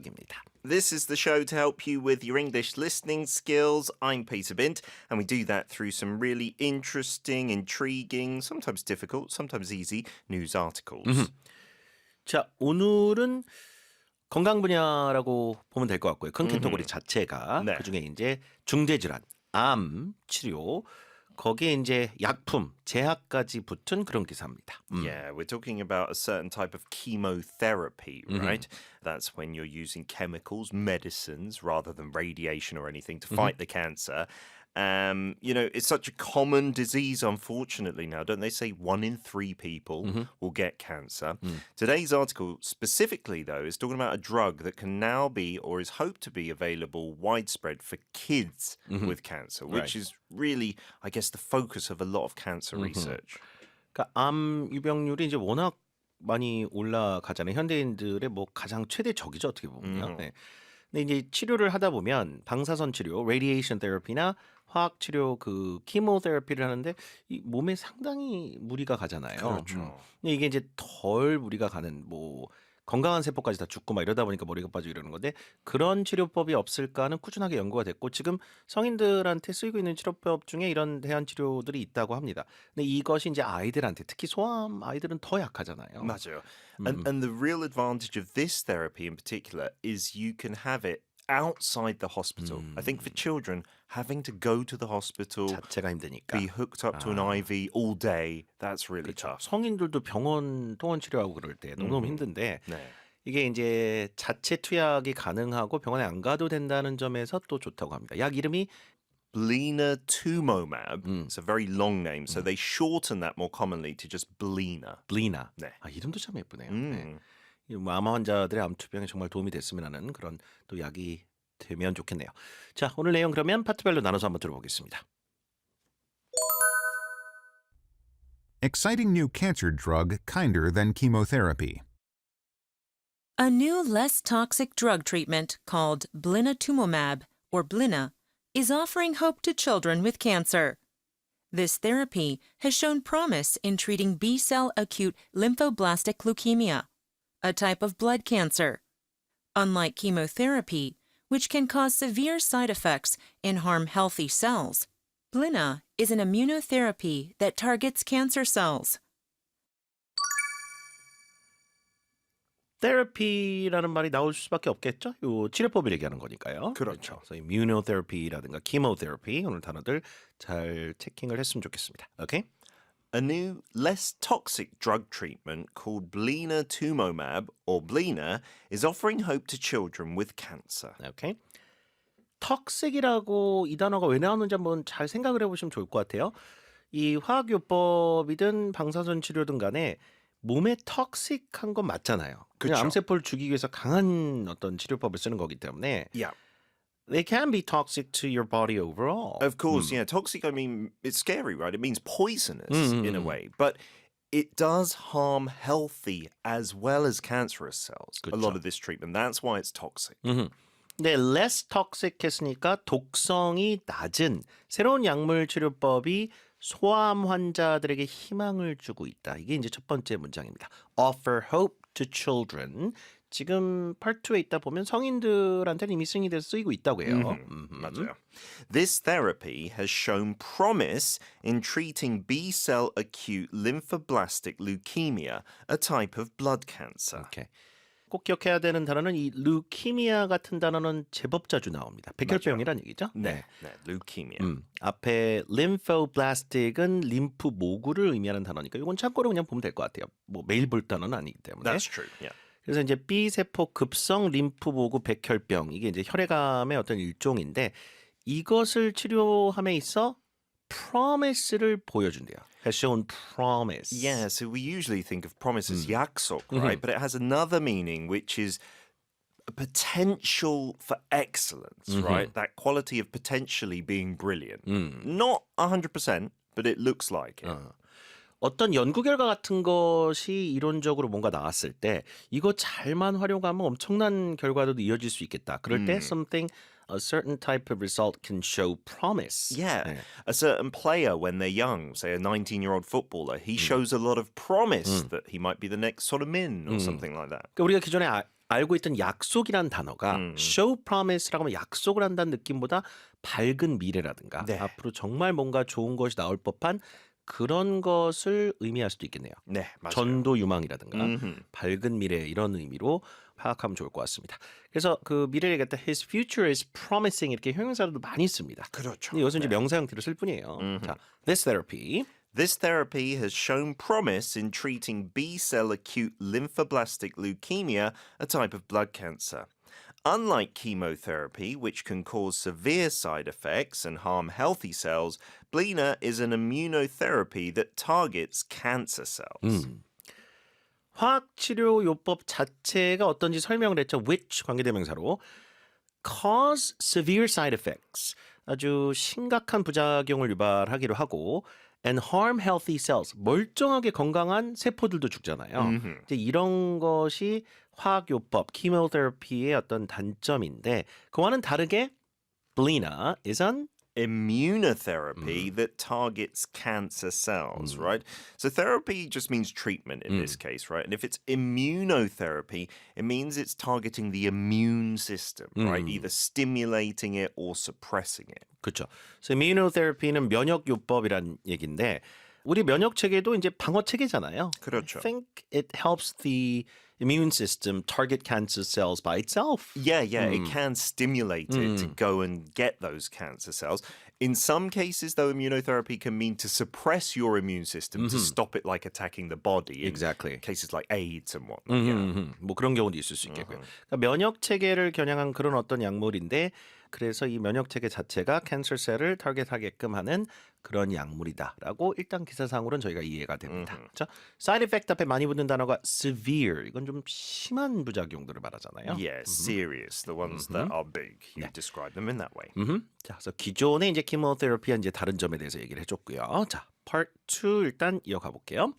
입니다. This is the show to help you with your English listening skills. I'm Peter Bint, and we do that through some really interesting, intriguing, sometimes difficult, sometimes easy news articles. 자, 오늘은 건강 분야라고 보면 될 것 같고요. 큰 캐터고리 자체가 네. 그중에 이제 중대 질환, 암 치료, 거기에 이제 약품, 제약까지 붙은 그런 기사입니다. Yeah, we're talking about a certain type of chemotherapy, right? That's when you're using chemicals, medicines, rather than radiation or anything to fight the cancer. It's such a common disease, unfortunately, now. Don't they say 1 in 3 people will get cancer? Today's article specifically, though, is talking about a drug that can now be or is hoped to be available widespread for kids with cancer, which is really, I guess, the focus of a lot of cancer research. 그러니까 암 유병률이 이제 워낙 많이 올라가잖아요. 현대인들의 뭐 가장 최대 적이죠, 어떻게 보면요. 네. 근데 이제 치료를 하다 보면 방사선 치료, radiation therapy나 화학 치료 그 키모테라피를 하는데 이 몸에 상당히 무리가 가잖아요. 그렇죠. 근데 이게 이제 덜 무리가 가는 뭐 건강한 세포까지 다 죽고 막 이러다 보니까 머리가 빠지고 이러는 건데 그런 치료법이 없을까 하는 꾸준하게 연구가 됐고 지금 성인들한테 쓰이고 있는 치료법 중에 이런 대안 치료들이 있다고 합니다. 근데 이것이 이제 아이들한테 특히 소아암 아이들은 더 약하잖아요. 맞아요. And the real advantage of this therapy in particular is you can have it outside the hospital. I think for children, having to go to the hospital, 자체가 힘드니까. be hooked up to an IV all day, that's really 그렇죠. tough. 성인들도 병원 통원 치료하고 그럴 때 너무너무 힘든데 네. 이게 이제 자체 투약이 가능하고 병원에 안 가도 된다는 점에서 또 좋다고 합니다. 약 이름이 Blinatumomab. It's a very long name, so they shorten that more commonly to just Blina. 블리나. 네. 아, 이름도 참 예쁘네요. 네. 암 환자들의 암 투병에 정말 도움이 됐으면 하는 그런 또 약이 되면 좋겠네요. 자, 오늘 내용 그러면 파트별로 나눠서 한번 들어보겠습니다. Exciting new cancer drug kinder than chemotherapy. A new, less toxic drug treatment called blinatumomab, or Blina, is offering hope to children with cancer. This therapy has shown promise in treating B-cell acute lymphoblastic leukemia, a type of blood cancer. Unlike chemotherapy, which can cause severe side effects and harm healthy cells, Blina is an immunotherapy that targets cancer cells. 테라피라는 말이 나올 수밖에 없겠죠? 요 치료법을 얘기하는 거니까요. 그렇죠. 그래서 immunotherapy라든가 chemotherapy 오늘 단어들 잘 체킹을 했으면 좋겠습니다. 오케이? A new, less toxic drug treatment called Blinatumomab, or Blina, is offering hope to children with cancer. 오케이. 턱색이라고 이 단어가 왜 나오는지 한번 잘 생각을 해보시면 좋을 것 같아요. 이 화학요법이든 방사선 치료든 간에 몸에 턱식한 건 맞잖아요. 그냥 그쵸. 암세포를 죽이기 위해서 강한 어떤 치료법을 쓰는 거기 때문에 Yeah. they can be toxic to your body overall. Of course, yeah. Toxic, I mean, it's scary, right? It means poisonous in a way. But it does harm healthy as well as cancerous cells. A lot 그쵸. of this treatment. That's why it's toxic. 근데 less toxic 했으니까 독성이 낮은 새로운 약물 치료법이 소아암 환자들에게 희망을 주고 있다. 이게 이제 첫 번째 문장입니다. Offer hope to children. 지금 part 2에 있다 보면 성인들한테는 이미 승인이 돼서 쓰이고 있다고 해요. 맞아요. This therapy has shown promise in treating B-cell acute lymphoblastic leukemia, a type of blood cancer. 오케이. 꼭 기억해야 되는 단어는 이 루키미아 같은 단어는 제법 자주 나옵니다. 백혈병이란 얘기죠? 네, leukemia. 앞에 lymphoblastic은 림프 모구를 의미하는 단어니까 이건 참고로 그냥 보면 될 것 같아요. 뭐 매일 볼 단어는 아니기 때문에. That's true. Yeah. 그래서 이제 B 세포 급성 림프 모구 백혈병 이게 이제 혈액암의 어떤 일종인데 이것을 치료함에 있어 promise를 보여준대요. Has shown promise. Yeah, so we usually think of promise as 약속, right? But it has another meaning, which is a potential for excellence, right? That quality of potentially being brilliant. Not 100%, but it looks like it. 어떤 연구 결과 같은 것이 이론적으로 뭔가 나왔을 때 이거 잘만 활용하면 엄청난 결과도 이어질 수 있겠다. 그럴 때 something a certain type of result can show promise. Yeah, 네. a certain player when they're young, say a 19-year-old footballer, he shows a lot of promise that he might be the next sort of min or something like that. 그러니까 우리가 기존에 알고 있던 약속이란 단어가 show promise라고 하면 약속을 한다는 느낌보다 밝은 미래라든가 네. 앞으로 정말 뭔가 좋은 것이 나올 법한 그런 것을 의미할 수도 있겠네요. 네, 맞아요. 전도 유망이라든가 음흠. 밝은 미래 이런 의미로 파악하면 좋을 것 같습니다. 그래서 그 미래를 얘기할 때 his future is promising 이렇게 형용사로도 많이 씁니다. 그렇죠. 근데 여기서 이제 명사 형태로 쓸 뿐이에요. 자, this therapy This therapy has shown promise in treating B-cell acute lymphoblastic leukemia, a type of blood cancer. Unlike chemotherapy, which can cause severe side effects and harm healthy cells, Blina is an immunotherapy that targets cancer cells. 화학치료 요법 자체가 어떤지 설명을 했죠. which 관계대명사로 cause severe side effects 아주 심각한 부작용을 유발하기로 하고 and harm healthy cells 멀쩡하게 건강한 세포들도 죽잖아요. 이제 이런 것이 화학요법 chemotherapy의 어떤 단점인데 그와는 다르게 Blina is an Immunotherapy that targets cancer cells, right? So therapy just means treatment in this case, right? And if it's immunotherapy, it means it's targeting the immune system, right? Either stimulating it or suppressing it. 그렇죠. 그래서 immunotherapy는 면역요법이란 얘기인데 우리 면역 체계도 이제 방어 체계잖아요. 그렇죠. I think it helps the immune system target cancer cells by itself. Yeah, it can stimulate it to go and get those cancer cells. In some cases, though, immunotherapy can mean to suppress your immune system to stop it like attacking the body. In Exactly. cases like AIDS and whatnot. Yeah. 뭐 그런 경우도 있을 수 있겠고요. 그러니까 면역 체계를 겨냥한 그런 어떤 약물인데 그래서 이 면역 체계 자체가 캔서셀을 타겟하게끔 하는 그런 약물이다라고 일단 기사상으로는 저희가 이해가 됩니다. 그렇죠? 사이드 이펙트 앞에 많이 붙는 단어가 severe. 이건 좀 심한 부작용들을 말하잖아요. Yeah, serious. The ones that are big. You describe them in that way. 자, 그래서 기존의 이제 키모테라피와 이제 다른 점에 대해서 얘기를 해줬고요. 자, part 2 일단 이어가 볼게요.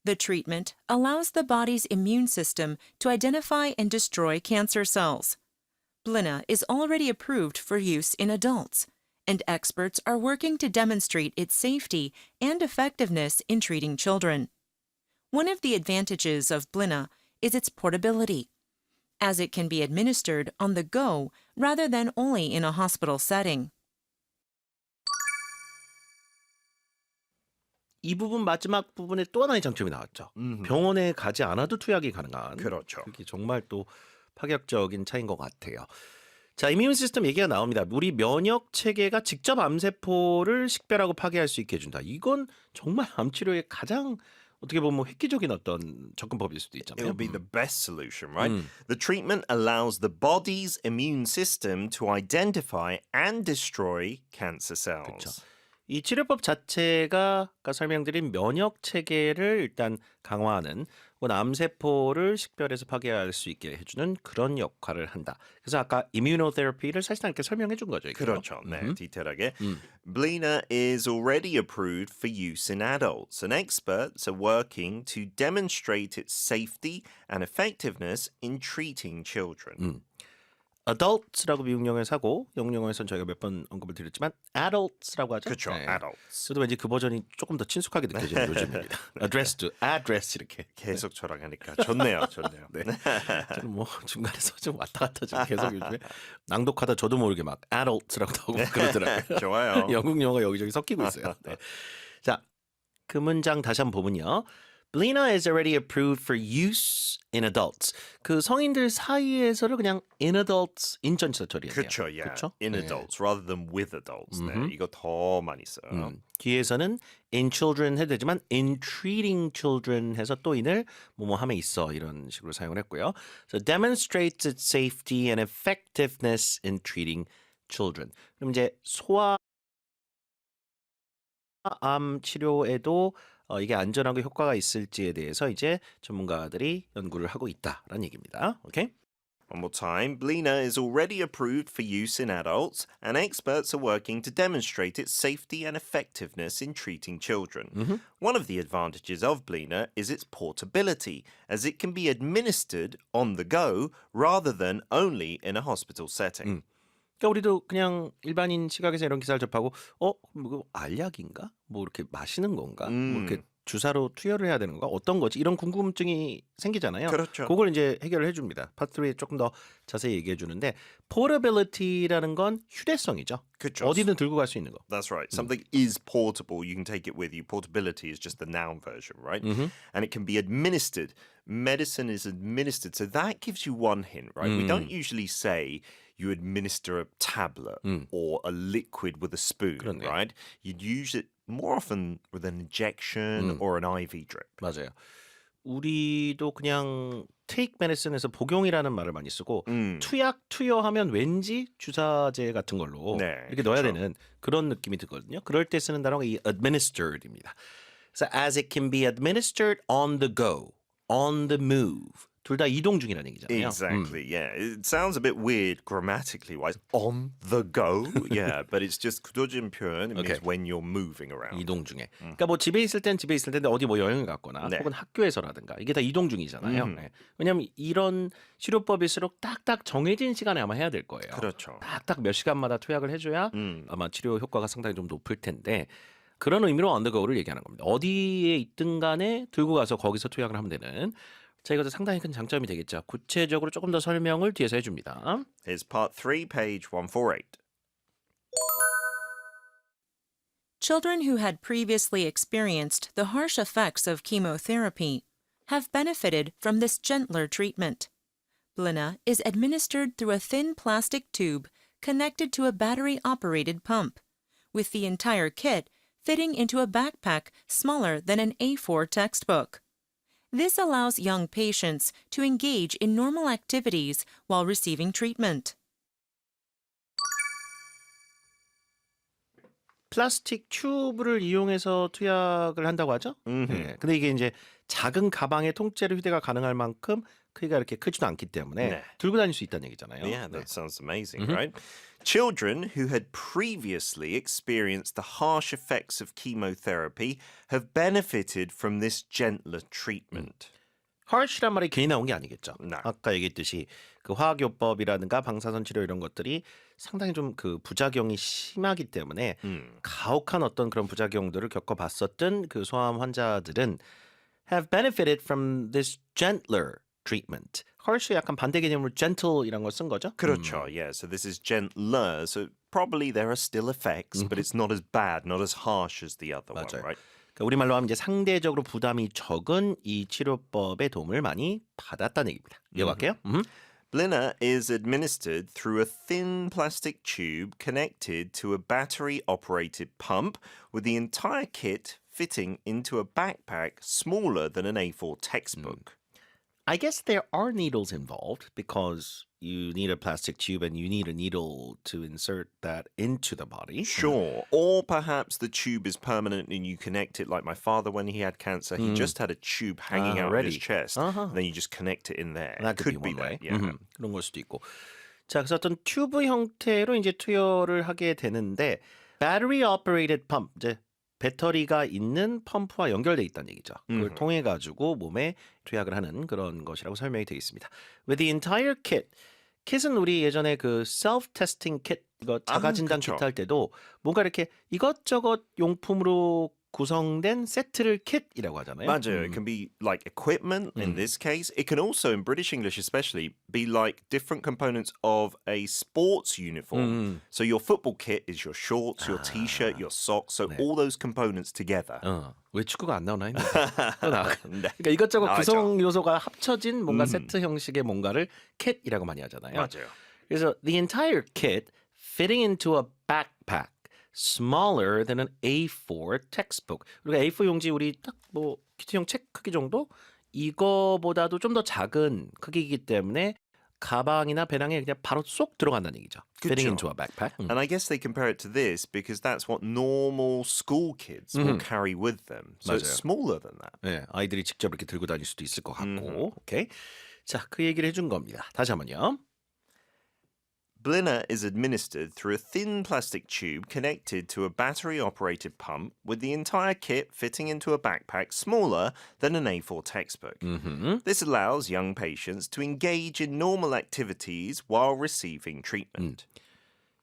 The treatment allows the body's immune system to identify and destroy cancer cells. Blina is already approved for use in adults, and experts are working to demonstrate its safety and effectiveness in treating children. One of the advantages of Blina is its portability, as it can be administered on the go rather than only in a hospital setting. 이 부분 마지막 부분에 또 하나의 장점이 나왔죠. 병원에 가지 않아도 투약이 가능한. 그렇죠. 그게 정말 또 파격적인 차이인 것 같아요. 자, 이뮨 시스템 얘기가 나옵니다. 우리 면역 체계가 직접 암세포를 식별하고 파괴할 수 있게 해준다. 이건 정말 암 치료의 가장 어떻게 보면 획기적인 어떤 접근법일 수도 It 있잖아요. would be the best solution, right? The treatment allows the body's immune system to identify and destroy cancer cells. 이 치료법 자체가 아까 설명드린 면역 체계를 일단 강화하는 혹은 암세포를 식별해서 파괴할 수 있게 해주는 그런 역할을 한다. 그래서 아까 immunotherapy를 사실상 이렇게 설명해 준 거죠. 이게요. 그렇죠. 네, 디테일하게. Blina is already approved for use in adults, and experts are working to demonstrate its safety and effectiveness in treating children. adults라고 미국 영어에서 하고 영국 영어에서는 저희가 몇 번 언급을 드렸지만 adults라고 하죠. 그렇죠. adults. 저도 왠지 그 버전이 조금 더 친숙하게 느껴지는 요즘입니다. address to address 이렇게. 계속 저랑 하니까 좋네요. 좋네요. 네. 저는 뭐 중간에서 좀 왔다 갔다 좀 계속 요즘에 낭독하다 저도 모르게 막 adults라고 나오고 그러더라고요. 좋아요. 영국 영어가 여기저기 섞이고 있어요. 네. 자, 그 문장 다시 한번 보면요. Blina is already approved for use in adults. 그 성인들 사이에서를 그냥 in adults 인전치사 처리해요. 그렇죠. Yeah. 그렇죠? In 네. adults rather than with adults. 네, 이거 더 많이 써요. 뒤에서는 in children 해도 되지만 in treating children 해서 또 in을 뭐뭐 함에 있어 이런 식으로 사용을 했고요. So demonstrates its safety and effectiveness in treating children. 그럼 이제 소아암 치료에도 이게 안전하고 효과가 있을지에 대해서 이제 전문가들이 연구를 하고 있다라는 얘기입니다. 오케이? One more time. Blina is already approved for use in adults, and experts are working to demonstrate its safety and effectiveness in treating children. One of the advantages of Blina is its portability, as it can be administered on the go rather than only in a hospital setting. 그러니까 우리도 그냥 일반인 시각에서 이런 기사를 접하고 뭐 알약인가? 뭐 이렇게 마시는 건가? 뭐 이렇게 주사로 투여를 해야 되는 건가? 어떤 거지? 이런 궁금증이 생기잖아요. 그렇죠. 그걸 이제 해결을 해줍니다. 파트 3에 조금 더 자세히 얘기해 주는데 portability라는 건 휴대성이죠. 그쵸. 어디든 들고 갈 수 있는 거. That's right. Something is portable. You can take it with you. Portability is just the noun version, right? And it can be administered. Medicine is administered. So that gives you one hint, right? We don't usually say you administer a tablet or a liquid with a spoon, 그렇네요. right? You'd use it more often with an injection or an IV drip. 맞아요. 우리도 그냥 take medicine에서 복용이라는 말을 많이 쓰고 투약 투여하면 왠지 주사제 같은 걸로 네, 이렇게 넣어야 그렇죠. 되는 그런 느낌이 들거든요. 그럴 때 쓰는 단어가 이 administered입니다. 그래서 as it can be administered on the go, on the move. 둘 다 이동 중이라는 얘기잖아요. Exactly, yeah. It sounds a bit weird grammatically wise. On the go, yeah, but it's just 구도진 표현. It means Okay. when you're moving around. 이동 중에. 그러니까 뭐 집에 있을 땐 집에 있을 텐데 어디 뭐 여행을 갔거나 네. 혹은 학교에서라든가 이게 다 이동 중이잖아요. 네. 왜냐하면 이런 치료법일수록 딱딱 정해진 시간에 아마 해야 될 거예요. 그렇죠. 딱딱 몇 시간마다 투약을 해줘야 아마 치료 효과가 상당히 좀 높을 텐데 그런 의미로 on the go를 얘기하는 겁니다. 어디에 있든 간에 들고 가서 거기서 투약을 하면 되는 자 이것도 상당히 큰 장점이 되겠죠. 구체적으로 조금 더 설명을 뒤에서 해줍니다. Here's part 3, page 148. Children who had previously experienced the harsh effects of chemotherapy have benefited from this gentler treatment. Blina is administered through a thin plastic tube connected to a battery-operated pump, with the entire kit fitting into a backpack smaller than an A4 textbook. This allows young patients to engage in normal activities while receiving treatment. 플라스틱 튜브를 이용해서 투약을 한다고 하죠. 네. 근데 이게 이제 작은 가방에 통째로 휴대가 가능할 만큼 크기가 이렇게 크지도 않기 때문에 네. 들고 다닐 수 있다는 얘기잖아요. Yeah, 네. that sounds amazing, right? Children who had previously experienced the harsh effects of chemotherapy have benefited from this gentler treatment. harsh란 말이 괜히 나온 게 아니겠죠. 네. 아까 얘기했듯이 그 화학요법이라든가 방사선 치료 이런 것들이 상당히 좀 그 부작용이 심하기 때문에 가혹한 어떤 그런 부작용들을 겪어봤었던 그 소아암 환자들은 have benefited from this gentler treatment. harsh 약간 반대 개념으로 gentle 이런 걸 쓴 거죠. 그렇죠, yeah. So this is gentler. So probably there are still effects, but it's not as bad, not as harsh as the other one, 맞아요. right? 그러니까 우리말로 하면 이제 상대적으로 부담이 적은 이 치료법의 도움을 많이 받았다는 얘기입니다. 이어갈게요. Blina is administered through a thin plastic tube connected to a battery-operated pump with the entire kit fitting into a backpack smaller than an A4 textbook. I guess there are needles involved because you need a plastic tube and you need a needle to insert that into the body. Sure. Or perhaps the tube is permanent and you connect it like my father when he had cancer. He just had a tube hanging out of his already. chest. And then you just connect it in there. That could be one that, way. yeah. 그런 걸 수도 있고. 자, 그래서 어떤 튜브 형태로 이제 투여를 하게 되는데 battery operated pump 이제 배터리가 있는 펌프와 연결돼 있다는 얘기죠. 그걸 통해 가지고 몸에 투약을 하는 그런 것이라고 설명이 되어 있습니다. With the entire kit. 킷은 우리 예전에 그 self testing kit 이거 자가 진단 그쵸. 키트 할 때도 뭔가 이렇게 이것저것 용품으로 구성된 세트를 킷이라고 하잖아요. 맞아요. It can be like equipment in this case. It can also, in British English especially, be like different components of a sports uniform. So your football kit is your shorts, your t-shirt, your socks. So all those components together. 왜 축구가 안 나오나 했는데 또 나와. 네. 그러니까 이것저것 나와있죠. 구성 요소가 합쳐진 뭔가 세트 형식의 뭔가를 킷이라고 많이 하잖아요. 맞아요. 그래서 the entire kit fitting into a backpack smaller than an A4 textbook. 우리가 A4 용지 우리 딱 뭐 키트형 책 크기 정도 이거보다도 좀 더 작은 크기이기 때문에 가방이나 배낭에 그냥 바로 쏙 들어간다는 얘기죠. Fitting 그쵸. into a backpack. And I guess they compare it to this because that's what normal school kids will carry with them. So it's 맞아요. smaller than that. 네, 아이들이 직접 이렇게 들고 다닐 수도 있을 것 같고. 오케이. 자, 그 얘기를 해준 겁니다. 다시 한번요. Blina is administered through a thin plastic tube connected to a battery-operated pump with the entire kit fitting into a backpack smaller than an A4 textbook. This allows young patients to engage in normal activities while receiving treatment.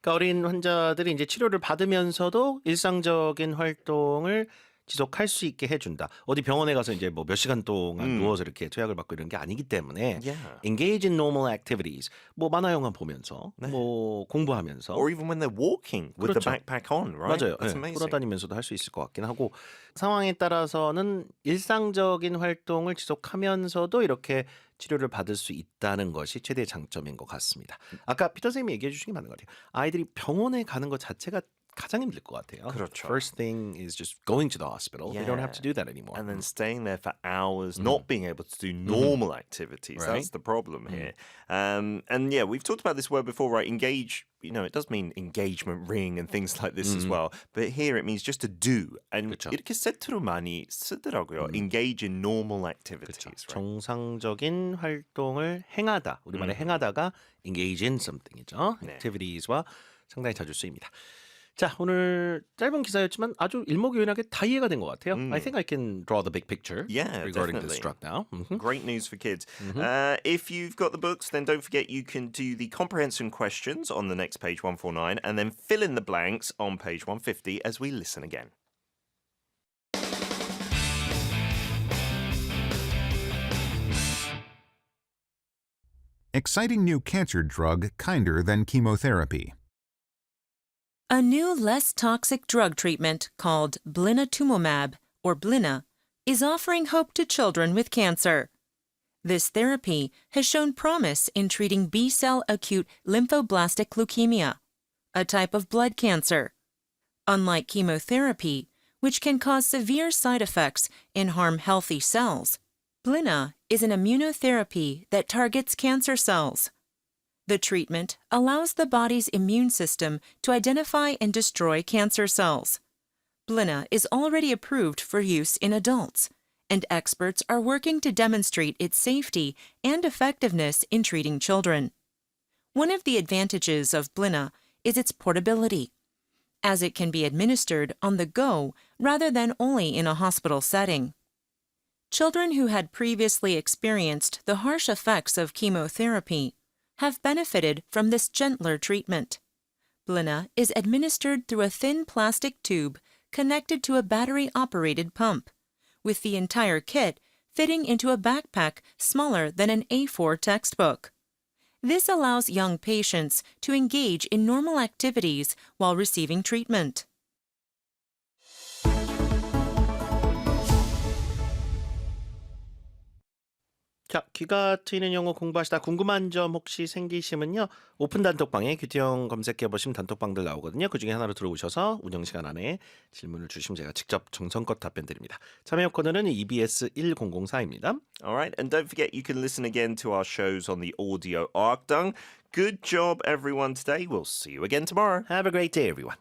그러니까 어린 환자들이 이제 치료를 받으면서도 일상적인 활동을 지속할 수 있게 해준다. 어디 병원에 가서 이제 뭐 몇 시간 동안 누워서 이렇게 투약을 받고 이런 게 아니기 때문에 Yeah. engage in normal activities. 뭐 만화 영화 보면서, 뭐 공부하면서, Or even when they're walking with the 그렇죠. backpack on, right? 맞아요. That's 예, amazing. 돌아다니면서도 할 수 있을 것 같긴 하고 상황에 따라서는 일상적인 활동을 지속하면서도 이렇게 치료를 받을 수 있다는 것이 최대의 장점인 것 같습니다. 아까 피터 선생님이 얘기해 주신 게 맞는 것 같아요. 아이들이 병원에 가는 것 자체가 가장 힘들 것 같아요. 그렇죠. First thing is just going to the hospital. They don't have to do that anymore. And then staying there for hours, not being able to do normal activities. Right. That's the problem here. And yeah, we've talked about this word before, right? Engage, you know, it does mean engagement ring and things like this as well. But here it means just to do. And 그쵸. 이렇게 세트로 많이 쓰더라고요. Engage in normal 그렇죠. activities. Right? 정상적인 활동을 행하다. 우리말에 행하다가 engage in something이죠. 네. activities와 상당히 자주 쓰입니다. 자, 오늘 짧은 기사였지만 아주 일목요연하게 다 이해가 된 것 같아요. I think I can draw the big picture Yeah, regarding definitely. this drug now. Great news for kids. If you've got the books, then don't forget you can do the comprehension questions on the next page 149 and then fill in the blanks on page 150 as we listen again. Exciting new cancer drug kinder than chemotherapy. A new, less toxic drug treatment called blinatumomab, or Blina, is offering hope to children with cancer. This therapy has shown promise in treating B-cell acute lymphoblastic leukemia, a type of blood cancer. Unlike chemotherapy, which can cause severe side effects and harm healthy cells, Blina is an immunotherapy that targets cancer cells. The treatment allows the body's immune system to identify and destroy cancer cells. Blina is already approved for use in adults, and experts are working to demonstrate its safety and effectiveness in treating children. One of the advantages of Blina is its portability, as it can be administered on the go rather than only in a hospital setting. Children who had previously experienced the harsh effects of chemotherapy have benefited from this gentler treatment. Blina is administered through a thin plastic tube connected to a battery-operated pump, with the entire kit fitting into a backpack smaller than an A4 textbook. This allows young patients to engage in normal activities while receiving treatment. 자, 귀가 트이는 영어 공부하시다 궁금한 점 혹시 생기시면요. 오픈 단톡방에 큐티형 검색해보시면 단톡방들 나오거든요. 그중에 하나로 들어오셔서 운영 시간 안에 질문을 주시면 제가 직접 정성껏 답변 드립니다. 참여 코드는 EBS 1004입니다. All right, and don't forget you can listen again to our shows on the audio Arkdung. Good job, everyone, today. We'll see you again tomorrow. Have a great day, everyone.